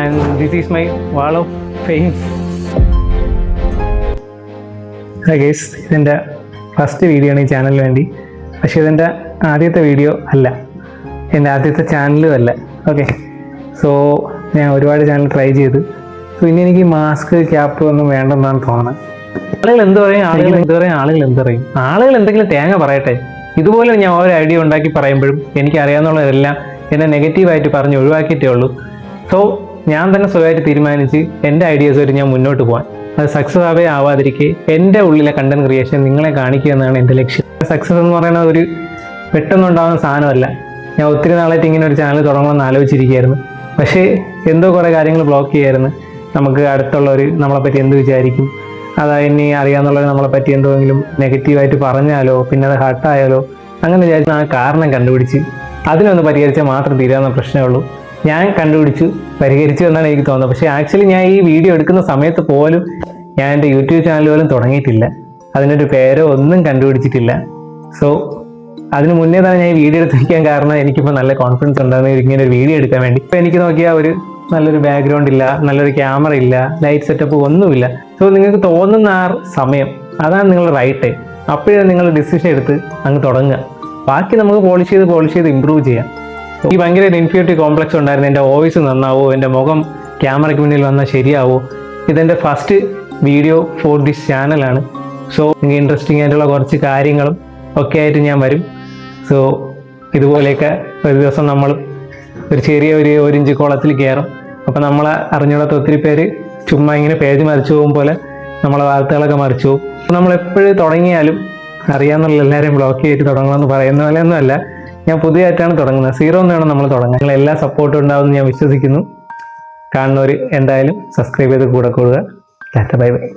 and this is my wall of fame. Hi guys, ഇതെൻ്റെ first video ആണ് ഈ ചാനലിന് വേണ്ടി. പക്ഷേ ഇതെൻ്റെ ആദ്യത്തെ വീഡിയോ അല്ല, എൻ്റെ ആദ്യത്തെ ചാനലും അല്ല. ഓക്കെ, സോ ഞാൻ ഒരുപാട് ചാനൽ ട്രൈ ചെയ്തു. സോ ഇനി എനിക്ക് മാസ്ക് ക്യാപ്പ് ഒന്നും വേണ്ടെന്നാണ് തോന്നുന്നത്. ആളുകൾ എന്ത് പറയും, ആളുകൾ എന്ത് പറയും, ആളുകൾ എന്തെങ്കിലും തേങ്ങ പറയട്ടെ. ഇതുപോലെ ഞാൻ ഓരോ ഐഡിയ ഉണ്ടാക്കി പറയുമ്പോഴും എനിക്ക് അറിയാവുന്നതെല്ലാം എന്നെ നെഗറ്റീവായിട്ട് പറഞ്ഞ് ഒഴിവാക്കിയിട്ടേ ഉള്ളൂ. സോ ഞാൻ തന്നെ സ്വയമായിട്ട് തീരുമാനിച്ച് എൻ്റെ ഐഡിയാസ് വരെ ഞാൻ മുന്നോട്ട് പോകാൻ, അത് സക്സസ് ആവാതിരിക്കെ എൻ്റെ ഉള്ളിലെ കണ്ടന്റ് ക്രിയേഷൻ നിങ്ങളെ കാണിക്കുക എന്നാണ് എൻ്റെ ലക്ഷ്യം. സക്സസ് എന്ന് പറയുന്നത് ഒരു പെട്ടെന്നുണ്ടാകുന്ന സാധനമല്ല. ഞാൻ ഒത്തിരി നാളായിട്ട് ഇങ്ങനെ ഒരു ചാനൽ തുടങ്ങണമെന്ന് ആലോചിച്ചിരിക്കുകയായിരുന്നു. പക്ഷേ എന്തോ കുറേ കാര്യങ്ങൾ ബ്ലോക്ക് ചെയ്യായിരുന്നു. നമുക്ക് അടുത്തുള്ളവർ നമ്മളെപ്പറ്റി എന്ത് വിചാരിക്കും, അതായത് ഇനി അറിയാമെന്നുള്ളവർ നമ്മളെപ്പറ്റി എന്തെങ്കിലും നെഗറ്റീവായിട്ട് പറഞ്ഞാലോ പിന്നെ അത് ഹർട്ടായാലോ, അങ്ങനെ വിചാരിച്ച് ആ കാരണം കണ്ടുപിടിച്ച് അതിനൊന്ന് പരിഹരിച്ചാൽ മാത്രം തീരാവുന്ന പ്രശ്നമേ ഉള്ളൂ. ഞാൻ കണ്ടുപിടിച്ചു, പരിഹരിച്ചു എന്നാണ് എനിക്ക് തോന്നുന്നത്. പക്ഷേ ആക്ച്വലി ഞാൻ ഈ വീഡിയോ എടുക്കുന്ന സമയത്ത് പോലും ഞാൻ എൻ്റെ യൂട്യൂബ് ചാനൽ പോലും തുടങ്ങിയിട്ടില്ല, അതിനൊരു പേരോ ഒന്നും കണ്ടുപിടിച്ചിട്ടില്ല. സോ അതിന് മുന്നേ തന്നെ ഞാൻ ഈ വീഡിയോ എടുത്ത് വയ്ക്കാൻ കാരണം എനിക്കിപ്പോൾ നല്ല കോൺഫിഡൻസ് ഉണ്ടാകുന്ന ഇങ്ങനെ ഒരു വീഡിയോ എടുക്കാൻ വേണ്ടി. ഇപ്പോൾ എനിക്ക് നോക്കിയാൽ ഒരു നല്ലൊരു ബാക്ക്ഗ്രൗണ്ട് ഇല്ല, നല്ലൊരു ക്യാമറ ഇല്ല, ലൈറ്റ് സെറ്റപ്പ് ഒന്നുമില്ല. സോ നിങ്ങൾക്ക് തോന്നുന്ന ആ സമയം അതാണ് നിങ്ങളുടെ റൈറ്റ് ടൈം. അപ്പോഴേ നിങ്ങൾ ഡിസിഷൻ എടുത്ത് അങ്ങ് തുടങ്ങുക. ബാക്കി നമുക്ക് പോളിഷ് ചെയ്ത് ഇമ്പ്രൂവ് ചെയ്യാം. ഈ ഭയങ്കര ഇൻഫീരിയോറിറ്റി കോംപ്ലക്സ് ഉണ്ടായിരുന്നു, എൻ്റെ വോയിസ് നന്നാവോ, എൻ്റെ മുഖം ക്യാമറയ്ക്ക് മുന്നിൽ വന്നാൽ ശരിയാവോ. ഇതെൻ്റെ ഫസ്റ്റ് വീഡിയോ ഫോർ ദിസ് ചാനലാണ്. സോ നിങ്ങൾക്ക് ഇൻട്രസ്റ്റിംഗ് ആയിട്ടുള്ള കുറച്ച് കാര്യങ്ങളും ഒക്കെ ആയിട്ട് ഞാൻ വരും. സോ ഇതുപോലെയൊക്കെ ഒരു ദിവസം നമ്മൾ ഒരു ചെറിയ ഒരു ഇഞ്ച് കുളത്തിൽ കയറും. അപ്പോൾ നമ്മളെ അറിഞ്ഞൂടാത്ത ഒത്തിരി പേര് ചുമ്മാ ഇങ്ങനെ പേജ് മറിച്ചു പോകും പോലെ നമ്മളെ വാർത്തകളൊക്കെ മറിച്ചു പോകും. നമ്മളെപ്പോഴും തുടങ്ങിയാലും അറിയാമെന്നുള്ള എല്ലാവരെയും ബ്ലോക്ക് ചെയ്തിട്ട് തുടങ്ങണമെന്ന് പറയുന്ന പോലെയൊന്നും അല്ല. ഞാൻ പുതിയതായിട്ടാണ് തുടങ്ങുന്നത്, സീറോ എന്നാണ് നമ്മൾ തുടങ്ങുന്നത്. നിങ്ങൾ എല്ലാ സപ്പോർട്ടും ഉണ്ടാവുമെന്ന് ഞാൻ വിശ്വസിക്കുന്നു. കാണുന്നവർ എന്തായാലും സബ്സ്ക്രൈബ് ചെയ്ത് കൂടെ കൂടുക. Bye bye.